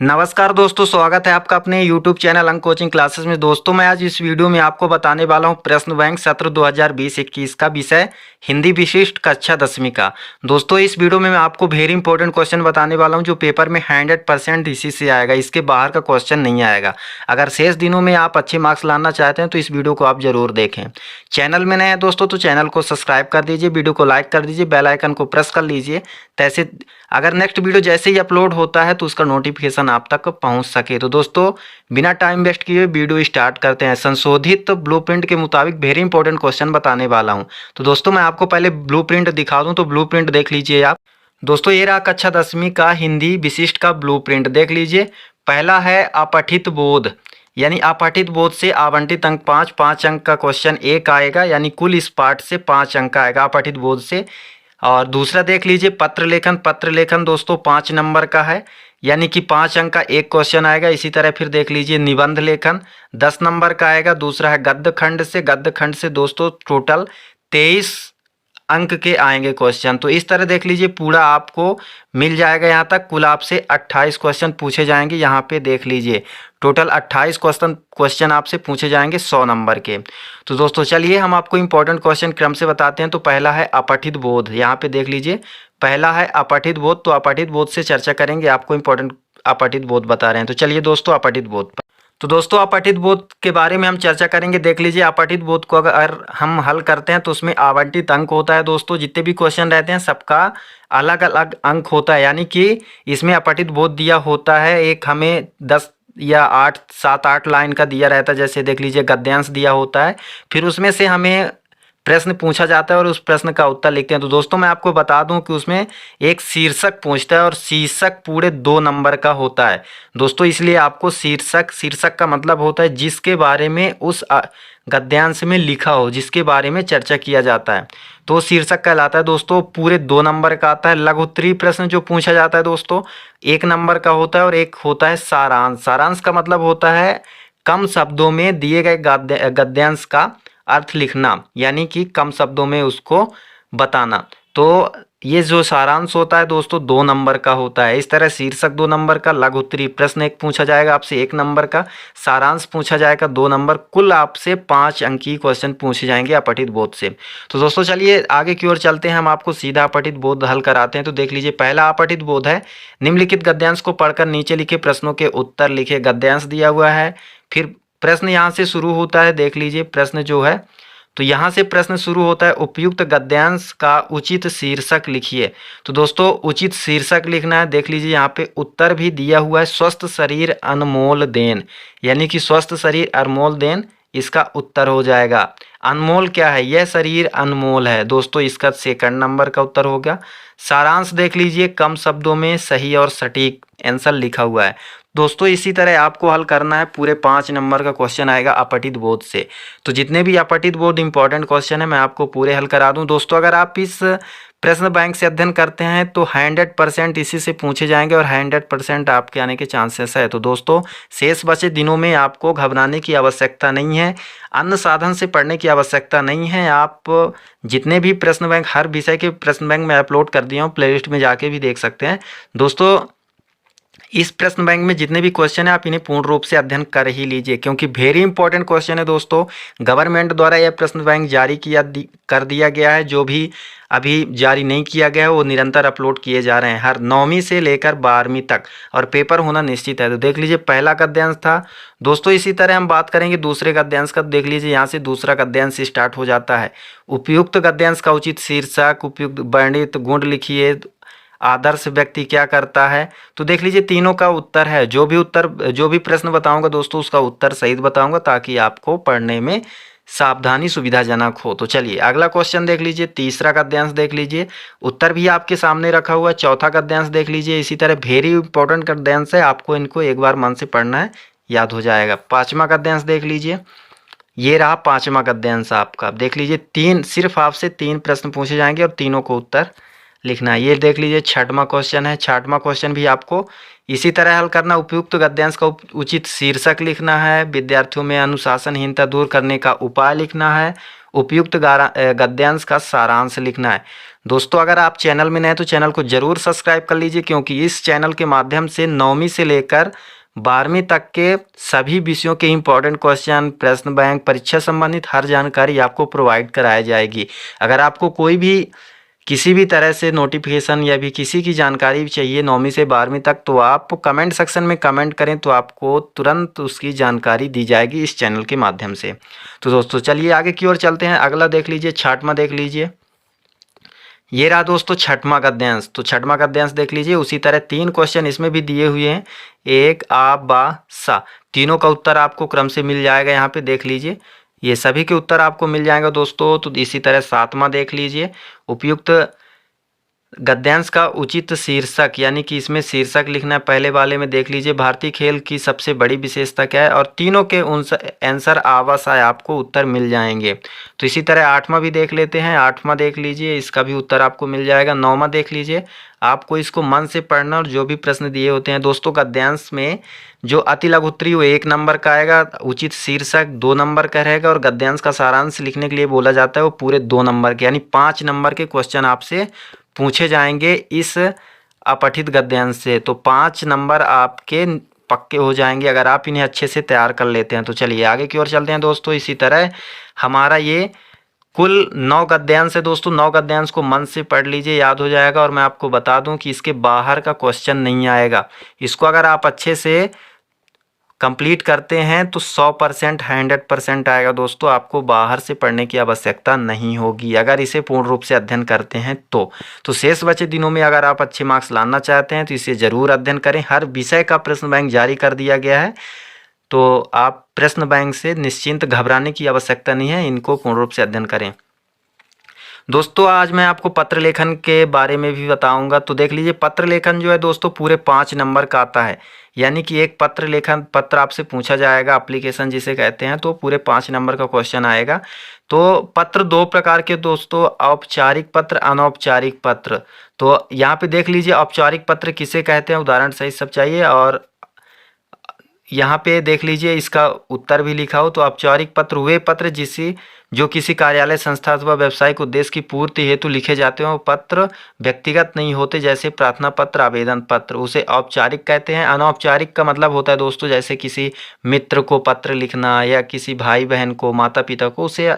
नमस्कार दोस्तों, स्वागत है आपका अपने YouTube चैनल अंक कोचिंग क्लासेस में। दोस्तों मैं आज इस वीडियो में आपको बताने वाला हूं प्रश्न बैंक सत्र 2020-21 का विषय हिंदी विशिष्ट कक्षा 10वीं का। दोस्तों इस वीडियो में मैं आपको वेरी इंपॉर्टेंट क्वेश्चन बताने वाला हूं जो पेपर में 100% इसी से आएगा, इसके बाहर का क्वेश्चन नहीं आएगा। अगर शेष दिनों में आप अच्छे मार्क्स लाना चाहते हैं तो इस वीडियो को आप जरूर देखें। चैनल में नए हैं दोस्तों तो चैनल को सब्सक्राइब कर दीजिए, वीडियो को लाइक कर दीजिए, बेल आइकन को प्रेस कर लीजिए, तैसे अगर नेक्स्ट वीडियो जैसे ही अपलोड होता है तो उसका नोटिफिकेशन आप तक पहुंच सके। तो दोस्तों बिना टाइम वेस्ट किए वीडियो स्टार्ट करते हैं। संशोधित ब्लूप्रिंट के मुताबिक वेरी इंपॉर्टेंट क्वेश्चन बताने वाला हूं। तो दोस्तों मैं आपको पहले ब्लूप्रिंट दिखा दूं, तो ब्लूप्रिंट देख लीजिए आप। दोस्तों ये रहा कक्षा 10वीं का हिंदी विशिष्ट का ब्लूप्रिंट, देख लीजिए। पहला है अपठित बोध, यानी अपठित बोध से आवंटित अंक 5 अंक का क्वेश्चन एक आएगा, यानी कुल इस पार्ट से 5 अंक आएगा अपठित बोध से। और दूसरा देख लीजिए पत्र लेखन। पत्र लेखन दोस्तों 5 नंबर का है, यानी कि 5 अंक का एक क्वेश्चन आएगा। इसी तरह फिर देख लीजिए निबंध लेखन 10 नंबर का आएगा। दूसरा है गद्य खंड से। गद्य खंड से दोस्तों टोटल 23 अंक के आएंगे क्वेश्चन। तो इस तरह देख लीजिए पूरा आपको मिल जाएगा। यहाँ तक कुल आपसे 28 क्वेश्चन पूछे जाएंगे। यहाँ पे देख लीजिए टोटल 28 क्वेश्चन आपसे पूछे जाएंगे 100 नंबर के। तो दोस्तों चलिए हम आपको इंपॉर्टेंट क्वेश्चन क्रम से बताते हैं। तो पहला है अपठित बोध, यहाँ पे देख लीजिए पहला है अपठित बोध। तो अपठित बोध से चर्चा करेंगे, आपको इंपॉर्टेंट अपठित बोध बता रहे हैं। तो चलिए दोस्तों अपठित बोध, तो दोस्तों अपठित बोध के बारे में हम चर्चा करेंगे। देख लीजिए अपठित बोध को अगर हम हल करते हैं तो उसमें आवंटित अंक होता है। दोस्तों जितने भी क्वेश्चन रहते हैं सबका अलग अलग अंक होता है, यानी कि इसमें अपठित बोध दिया होता है। एक हमें 10 या 8 7 8 लाइन का दिया रहता है, जैसे देख लीजिए गद्यांश दिया होता है। फिर उसमें से हमें प्रश्न पूछा जाता है और उस प्रश्न का उत्तर लिखते हैं। तो दोस्तों मैं आपको बता दूं कि उसमें एक शीर्षक पूछता है और शीर्षक पूरे 2 नंबर का होता है दोस्तों। इसलिए आपको शीर्षक का मतलब होता है जिसके बारे में उस गद्यांश में लिखा हो, जिसके बारे में चर्चा किया जाता है, तो शीर्षक कहलाता है। दोस्तों पूरे 2 नंबर का आता है। लघु उत्तरीय प्रश्न जो पूछा जाता है दोस्तों 1 नंबर का होता है, और एक होता है सारांश। सारांश का मतलब होता है कम शब्दों में दिए गए गद्यांश का अर्थ लिखना, यानी कि कम शब्दों में उसको बताना। तो ये जो सारांश होता है दोस्तों 2 नंबर का होता है। इस तरह शीर्षक 2 नंबर का, लघु उत्तरीय प्रश्न एक पूछा जाएगा आपसे 1 नंबर का, सारांश पूछा जाएगा 2 नंबर, कुल आपसे 5 अंकीय क्वेश्चन पूछे जाएंगे अपठित बोध से। तो दोस्तों चलिए आगे की ओर चलते हैं, हम आपको सीधा अपठित बोध हल कराते हैं। तो देख लीजिए पहला अपठित बोध है निम्नलिखित गद्यांश को पढ़कर नीचे लिखे प्रश्नों के उत्तर लिखे। गद्यांश दिया हुआ है, फिर प्रश्न यहाँ से शुरू होता है। देख लीजिए प्रश्न जो है, तो यहाँ से प्रश्न शुरू होता है उपयुक्त गद्यांश का उचित शीर्षक लिखिए। तो दोस्तों उचित शीर्षक लिखना है। देख लीजिए यहाँ पे उत्तर भी दिया हुआ है स्वस्थ शरीर अनमोल देन, यानी कि स्वस्थ शरीर अनमोल देन इसका उत्तर हो जाएगा। अनमोल क्या है? यह शरीर अनमोल है दोस्तों, इसका 2 नंबर का उत्तर हो गया। सारांश देख लीजिए कम शब्दों में सही और सटीक आंसर लिखा हुआ है। दोस्तों इसी तरह आपको हल करना है, पूरे 5 नंबर का क्वेश्चन आएगा अपठित बोध से। तो जितने भी अपठित बोध इंपॉर्टेंट क्वेश्चन है मैं आपको पूरे हल करा दूं। दोस्तों अगर आप इस प्रश्न बैंक से अध्ययन करते हैं तो 100% इसी से पूछे जाएंगे और 100% आपके आने के चांसेस है। तो दोस्तों शेष बचे दिनों में आपको घबराने की आवश्यकता नहीं है, अन्य साधन से पढ़ने की आवश्यकता नहीं है। आप जितने भी प्रश्न बैंक, हर विषय के प्रश्न बैंक में अपलोड कर दिया हूँ, प्लेलिस्ट में जाके भी देख सकते हैं। दोस्तों इस प्रश्न बैंक में जितने भी क्वेश्चन है आप इन्हें पूर्ण रूप से अध्ययन कर ही लीजिए, क्योंकि वेरी इंपॉर्टेंट क्वेश्चन है दोस्तों। गवर्नमेंट द्वारा यह प्रश्न बैंक जारी कर दिया गया है। जो भी अभी जारी नहीं किया गया है वो निरंतर अपलोड किए जा रहे हैं, हर 9वीं से लेकर 12वीं तक, और पेपर होना निश्चित है। तो देख लीजिए पहला गद्यांश था दोस्तों। इसी तरह हम बात करेंगे दूसरे गद्यांश का। देख लीजिए यहाँ से दूसरा गद्यांश स्टार्ट हो जाता है। उपयुक्त गद्यांश का उचित शीर्षक, उपयुक्त वर्णित गुण लिखिए, आदर्श व्यक्ति क्या करता है। तो देख लीजिए तीनों का उत्तर है। जो भी प्रश्न बताऊंगा दोस्तों उसका उत्तर सही बताऊंगा, ताकि आपको पढ़ने में सावधानी सुविधाजनक हो। तो चलिए अगला क्वेश्चन देख लीजिए। तीसरा गद्यांश देख लीजिए, उत्तर भी आपके सामने रखा हुआ है। चौथा गद्यांश देख लीजिए, इसी तरह वेरी इंपॉर्टेंट गद्यांश है, आपको इनको एक बार मन से पढ़ना है, याद हो जाएगा। 5वां गद्यांश देख लीजिए, ये रहा 5वां गद्यांश आपका। देख लीजिए सिर्फ आपसे 3 प्रश्न पूछे जाएंगे और तीनों को उत्तर लिखना है। ये देख लीजिए 6वां क्वेश्चन है। 6वां क्वेश्चन भी आपको इसी तरह हल करना। उपयुक्त गद्यांश का उचित शीर्षक लिखना है। विद्यार्थियों में अनुशासनहीनता दूर करने का उपाय लिखना है। उपयुक्त गद्यांश का सारांश लिखना है। दोस्तों अगर आप चैनल में नए हैं तो चैनल को ज़रूर सब्सक्राइब कर लीजिए, क्योंकि इस चैनल के माध्यम से 9वीं से लेकर 12वीं तक के सभी विषयों के इम्पोर्टेंट क्वेश्चन, प्रश्न बैंक, परीक्षा संबंधित हर जानकारी आपको प्रोवाइड कराई जाएगी। अगर आपको कोई भी किसी भी तरह से नोटिफिकेशन या भी किसी की जानकारी चाहिए 9वीं से 12वीं तक, तो आप कमेंट सेक्शन में कमेंट करें तो आपको तुरंत उसकी जानकारी दी जाएगी इस चैनल के माध्यम से। तो दोस्तों चलिए आगे की ओर चलते हैं। अगला देख लीजिए, छठवां देख लीजिए। ये रहा दोस्तों छठवां गद्यांश। तो छठवां गद्यांश देख लीजिए। उसी तरह 3 क्वेश्चन इसमें भी दिए हुए हैं, एक, आ, बा, सा। तीनों का उत्तर आपको क्रम से मिल जाएगा। यहाँ पे देख लीजिए, ये सभी के उत्तर आपको मिल जाएगा दोस्तों। तो इसी तरह 7वां देख लीजिए, उपयुक्त गद्यांश का उचित शीर्षक, यानी कि इसमें शीर्षक लिखना है। पहले वाले में देख लीजिए, भारतीय खेल की सबसे बड़ी विशेषता क्या है, और तीनों के आंसर आवास है, आपको उत्तर मिल जाएंगे। तो इसी तरह 8वां भी देख लेते हैं। 8वां देख लीजिए, इसका भी उत्तर आपको मिल जाएगा। 9वां देख लीजिए, आपको इसको मन से पढ़ना, और जो भी प्रश्न दिए होते हैं दोस्तों गद्यांश में, जो अति लघु उत्तरी वो 1 नंबर का आएगा, उचित शीर्षक 2 नंबर का रहेगा, और गद्यांश का सारांश लिखने के लिए बोला जाता है वो पूरे 2 नंबर के, यानी 5 नंबर के क्वेश्चन आपसे पूछे जाएंगे इस अपठित गद्यांश से। तो 5 नंबर आपके पक्के हो जाएंगे अगर आप इन्हें अच्छे से तैयार कर लेते हैं। तो चलिए आगे की ओर चलते हैं दोस्तों। इसी तरह हमारा ये कुल 9 गद्यांश है दोस्तों। 9 गद्यांश को मन से पढ़ लीजिए, याद हो जाएगा। और मैं आपको बता दूं कि इसके बाहर का क्वेश्चन नहीं आएगा। इसको अगर आप अच्छे से कंप्लीट करते हैं तो 100% 100% आएगा दोस्तों। आपको बाहर से पढ़ने की आवश्यकता नहीं होगी अगर इसे पूर्ण रूप से अध्ययन करते हैं तो शेष बचे दिनों में अगर आप अच्छे मार्क्स लाना चाहते हैं तो इसे ज़रूर अध्ययन करें। हर विषय का प्रश्न बैंक जारी कर दिया गया है, तो आप प्रश्न बैंक से निश्चिंत, घबराने की आवश्यकता नहीं है। इनको पूर्ण रूप से अध्ययन करें। दोस्तों आज मैं आपको पत्र लेखन के बारे में भी बताऊंगा। तो देख लीजिए, पत्र लेखन जो है दोस्तों पूरे 5 नंबर का आता है, यानी कि एक पत्र आपसे पूछा जाएगा, एप्लीकेशन जिसे कहते हैं, तो पूरे 5 नंबर का क्वेश्चन आएगा। तो पत्र 2 प्रकार के दोस्तों, औपचारिक पत्र, अनौपचारिक पत्र। तो यहाँ पे देख लीजिए, औपचारिक पत्र किसे कहते हैं, उदाहरण सहित सब चाहिए। और यहाँ पे देख लीजिए, इसका उत्तर भी लिखा हो। तो औपचारिक पत्र वे पत्र जो किसी कार्यालय, संस्था अथवा व्यावसायिक उद्देश्य की पूर्ति हेतु लिखे जाते हैं। वो पत्र व्यक्तिगत नहीं होते, जैसे प्रार्थना पत्र, आवेदन पत्र, उसे औपचारिक कहते हैं। अनौपचारिक का मतलब होता है दोस्तों, जैसे किसी मित्र को पत्र लिखना या किसी भाई बहन को, माता पिता को, उसे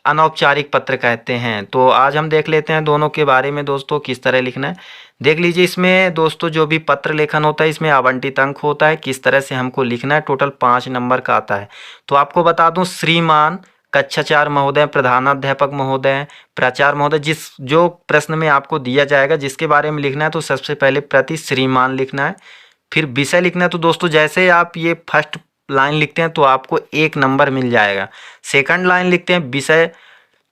अनौपचारिक पत्र कहते हैं। तो आज हम देख लेते हैं दोनों के बारे में दोस्तों, किस तरह लिखना है। देख लीजिए, इसमें दोस्तों जो भी पत्र लेखन होता है इसमें आवंटित अंक होता है, किस तरह से हमको लिखना है। टोटल 5 नंबर का आता है। तो आपको बता दूं, श्रीमान, कक्षाचार्य महोदय, प्रधानाध्यापक महोदय, प्राचार्य महोदय, जो प्रश्न में आपको दिया जाएगा जिसके बारे में लिखना है, तो सबसे पहले प्रति श्रीमान लिखना है, फिर विषय लिखना है। तो दोस्तों जैसे आप ये फर्स्ट लाइन लिखते हैं तो आपको 1 नंबर मिल जाएगा। सेकंड लाइन लिखते हैं विषय,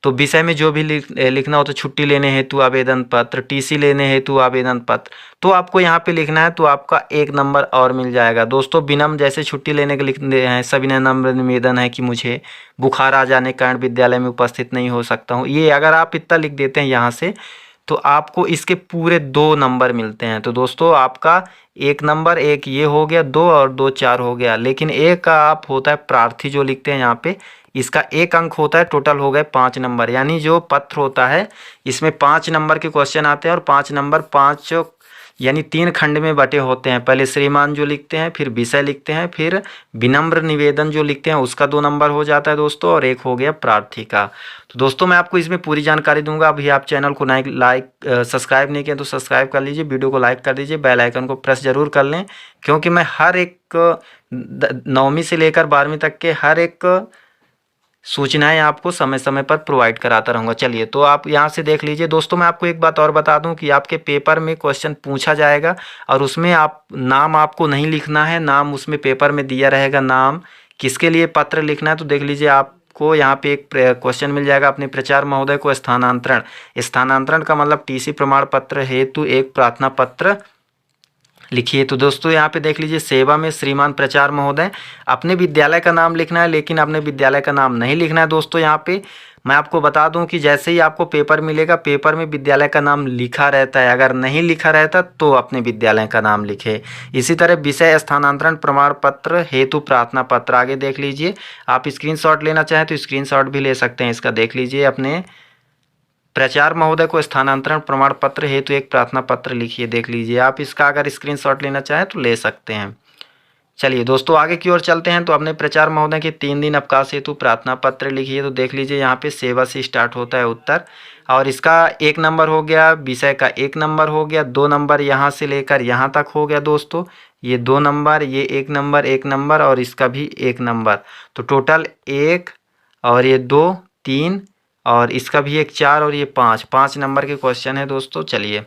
तो विषय में जो भी लिखना हो, तो छुट्टी लेने हेतु आवेदन पत्र, टीसी लेने हेतु आवेदन पत्र, तो आपको यहाँ पे लिखना है, तो आपका 1 नंबर और मिल जाएगा दोस्तों। विनम्र, जैसे छुट्टी लेने के लिखते हैं, सविनय नम्र निवेदन है कि मुझे बुखार आ जाने के कारण विद्यालय में उपस्थित नहीं हो सकता हूँ, ये अगर आप इतना लिख देते हैं यहाँ से, तो आपको इसके पूरे 2 नंबर मिलते हैं। तो दोस्तों आपका 1 नंबर, एक ये हो गया, 2 और 2 4 हो गया। लेकिन एक का आप होता है प्रार्थी जो लिखते हैं यहाँ पे, इसका 1 अंक होता है, टोटल हो गए 5 नंबर। यानी जो पत्र होता है इसमें 5 नंबर के क्वेश्चन आते हैं, और 5 नंबर 5 यानी 3 खंड में बटे होते हैं। पहले श्रीमान जो लिखते हैं, फिर विषय लिखते हैं, फिर विनम्र निवेदन जो लिखते हैं उसका 2 नंबर हो जाता है दोस्तों, और 1 हो गया प्रार्थी का। तो दोस्तों मैं आपको इसमें पूरी जानकारी दूंगा। अभी आप चैनल को सब्सक्राइब नहीं किया तो सब्सक्राइब कर लीजिए, वीडियो को लाइक कर दीजिए, बेल आइकन को प्रेस जरूर कर लें, क्योंकि मैं हर एक 9वीं से लेकर 12वीं तक के हर एक सूचनाएं आपको समय समय पर प्रोवाइड कराता रहूँगा। चलिए, तो आप यहाँ से देख लीजिए दोस्तों। मैं आपको एक बात और बता दूं कि आपके पेपर में क्वेश्चन पूछा जाएगा, और उसमें नाम आपको नहीं लिखना है, नाम उसमें पेपर में दिया रहेगा, नाम किसके लिए पत्र लिखना है। तो देख लीजिए, आपको यहाँ पे एक क्वेश्चन मिल जाएगा, अपने प्राचार्य महोदय को स्थानांतरण का मतलब टीसी प्रमाण पत्र हेतु एक प्रार्थना पत्र लिखिए। तो दोस्तों यहाँ पे देख लीजिए, सेवा में श्रीमान प्राचार्य महोदय, अपने विद्यालय का नाम लिखना है, लेकिन अपने विद्यालय का नाम नहीं लिखना है दोस्तों। यहाँ पे मैं आपको बता दूं कि जैसे ही आपको पेपर मिलेगा, पेपर में विद्यालय का नाम लिखा रहता है, अगर नहीं लिखा रहता तो अपने विद्यालय का नाम लिखे। इसी तरह विषय स्थानांतरण प्रमाण पत्र हेतु प्रार्थना पत्र, आगे देख लीजिए। आप स्क्रीनशॉट लेना चाहें तो स्क्रीनशॉट भी ले सकते हैं इसका, देख लीजिए अपने प्राचार्य महोदय को स्थानांतरण प्रमाण पत्र हेतु एक प्रार्थना पत्र लिखिए। देख लीजिए, आप इसका अगर स्क्रीनशॉट लेना चाहें तो ले सकते हैं। चलिए दोस्तों, आगे की ओर चलते हैं। तो अपने प्राचार्य महोदय के 3 दिन अवकाश हेतु प्रार्थना पत्र लिखिए। तो देख लीजिए, यहाँ पे सेवा से स्टार्ट होता है उत्तर, और इसका 1 नंबर हो गया, विषय का 1 नंबर हो गया, 2 नंबर यहाँ से लेकर यहाँ तक हो गया दोस्तों, ये 2 नंबर, ये 1 नंबर 1 नंबर, और इसका भी 1 नंबर। तो टोटल 1 और ये 2 3 और इसका भी एक 4 और ये 5 नंबर के क्वेश्चन है दोस्तों। चलिए,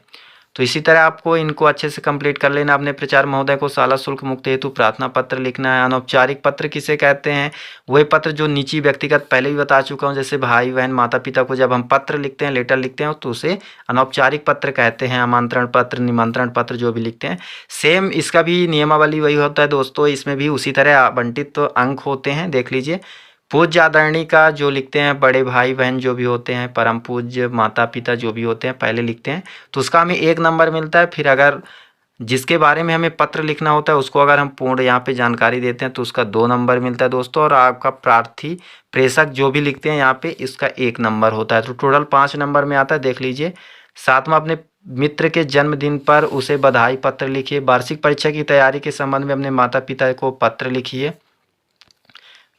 तो इसी तरह आपको इनको अच्छे से कंप्लीट कर लेना। अपने प्राचार्य महोदय को शाला शुल्क मुक्त हेतु प्रार्थना पत्र लिखना है। अनौपचारिक पत्र किसे कहते हैं? वही पत्र जो निजी व्यक्तिगत पहले भी बता चुका हूँ, जैसे भाई बहन माता पिता को जब हम पत्र लिखते हैं, लेटर लिखते हैं, तो उसे अनौपचारिक पत्र कहते हैं। आमंत्रण पत्र, निमंत्रण पत्र जो भी लिखते हैं, सेम इसका भी नियमावली वही होता है दोस्तों। इसमें भी उसी तरह आवंटित अंक होते हैं। देख लीजिए, पूज्य आदरणीय का जो लिखते हैं, बड़े भाई बहन जो भी होते हैं, परम पूज्य माता पिता जो भी होते हैं पहले लिखते हैं, तो उसका हमें 1 नंबर मिलता है। फिर अगर जिसके बारे में हमें पत्र लिखना होता है उसको अगर हम पूर्ण यहाँ पे जानकारी देते हैं तो उसका 2 नंबर मिलता है दोस्तों। और आपका प्रार्थी प्रेषक जो भी लिखते हैं यहाँ पे, इसका 1 नंबर होता है। तो टोटल 5 नंबर में आता है। देख लीजिए, 7वां, अपने मित्र के जन्मदिन पर उसे बधाई पत्र लिखिए। वार्षिक परीक्षा की तैयारी के संबंध में अपने माता पिता को पत्र लिखिए।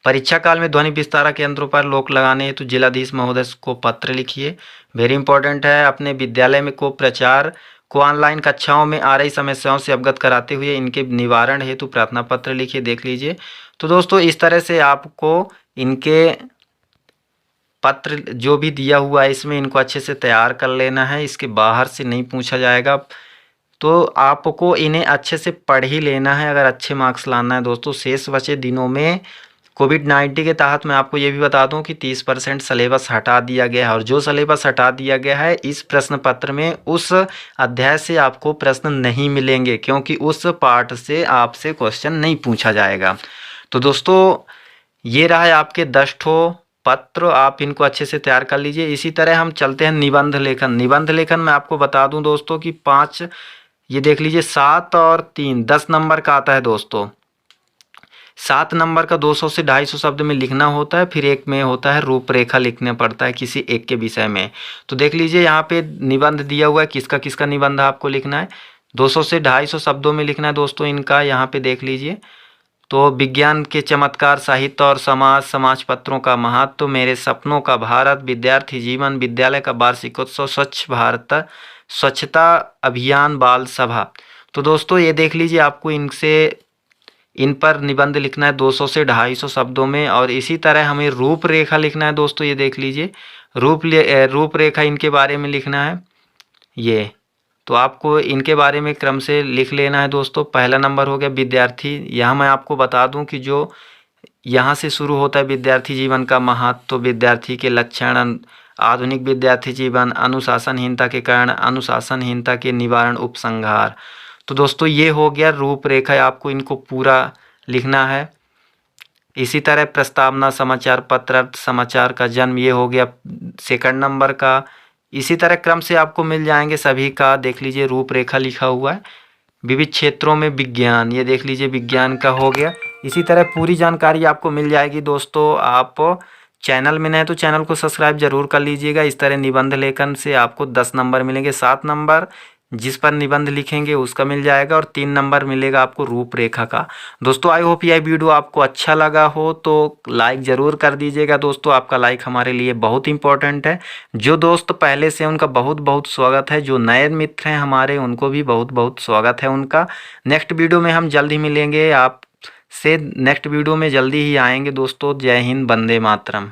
परीक्षा काल में ध्वनि विस्तारक के यंत्रों पर रोक लगाने हेतु जिलाधीश महोदय को पत्र लिखिए। वेरी इंपॉर्टेंट है। अपने विद्यालय में को प्राचार्य को ऑनलाइन कक्षाओं में आ रही समस्याओं से अवगत कराते हुए इनके निवारण हेतु प्रार्थना पत्र लिखिए। देख लीजिए, तो दोस्तों इस तरह से आपको इनके पत्र जो भी दिया हुआ है इसमें इनको अच्छे से तैयार कर लेना है। इसके बाहर से नहीं पूछा जाएगा, तो आपको इन्हें अच्छे से पढ़ ही लेना है अगर अच्छे मार्क्स लाना है दोस्तों। शेष बचे दिनों में कोविड-19 के तहत मैं आपको ये भी बता दूं कि 30% सिलेबस हटा दिया गया है, और जो सिलेबस हटा दिया गया है इस प्रश्न पत्र में उस अध्याय से आपको प्रश्न नहीं मिलेंगे, क्योंकि उस पार्ट से आपसे क्वेश्चन नहीं पूछा जाएगा। तो दोस्तों ये रहा है आपके 10 ठो पत्र, आप इनको अच्छे से तैयार कर लीजिए। इसी तरह हम चलते हैं निबंध लेखन। निबंध लेखन मैं आपको बता दूं दोस्तों कि 5, ये देख लीजिए 7 और 3 10 नंबर का आता है दोस्तों। 7 नंबर का 200 से 250 शब्द में लिखना होता है। फिर एक में होता है रूपरेखा लिखना पड़ता है किसी एक के विषय में। तो देख लीजिए, यहाँ पे निबंध दिया हुआ है, किसका किसका निबंध आपको लिखना है। 200 से 250 शब्दों में लिखना है दोस्तों इनका। यहाँ पे देख लीजिए, तो विज्ञान के चमत्कार, साहित्य और समाज, समाज पत्रों का महत्व, मेरे सपनों का भारत, विद्यार्थी जीवन, विद्यालय का वार्षिकोत्सव, स्वच्छ भारत, स्वच्छता अभियान, बाल सभा। तो दोस्तों ये देख लीजिए, आपको इन पर निबंध लिखना है 200 से 250 शब्दों में। और इसी तरह हमें रूपरेखा लिखना है दोस्तों। ये देख लीजिए, रूपरेखा इनके बारे में लिखना है ये। तो आपको इनके बारे में क्रम से लिख लेना है दोस्तों। पहला नंबर हो गया विद्यार्थी। यहाँ मैं आपको बता दूं कि जो यहाँ से शुरू होता है विद्यार्थी जीवन का महत्व, विद्यार्थी के लक्षण, आधुनिक विद्यार्थी जीवन, अनुशासनहीनता के कारण, अनुशासनहीनता के निवारण, उपसंहार। तो दोस्तों ये हो गया रूपरेखा, आपको इनको पूरा लिखना है। इसी तरह प्रस्तावना, समाचार पत्र, समाचार का जन्म, ये हो गया 2nd नंबर का। इसी तरह क्रम से आपको मिल जाएंगे सभी का। देख लीजिए, रूपरेखा लिखा हुआ है। विविध क्षेत्रों में विज्ञान, ये देख लीजिए विज्ञान का हो गया। इसी तरह पूरी जानकारी आपको मिल जाएगी दोस्तों। आप चैनल में नए तो चैनल को सब्सक्राइब जरूर कर लीजिएगा। इस तरह निबंध लेखन से आपको 10 नंबर मिलेंगे। 7 नंबर जिस पर निबंध लिखेंगे उसका मिल जाएगा, और 3 नंबर मिलेगा आपको रूपरेखा का। दोस्तों आई होप यह वीडियो आपको अच्छा लगा हो तो लाइक ज़रूर कर दीजिएगा दोस्तों। आपका लाइक हमारे लिए बहुत इंपॉर्टेंट है। जो दोस्त पहले से, उनका बहुत बहुत स्वागत है। जो नए मित्र हैं हमारे, उनको भी बहुत बहुत स्वागत है उनका। नेक्स्ट वीडियो में हम जल्द ही मिलेंगे आपसे। नेक्स्ट वीडियो में जल्दी ही आएंगे दोस्तों। जय हिंद, वंदे मातरम।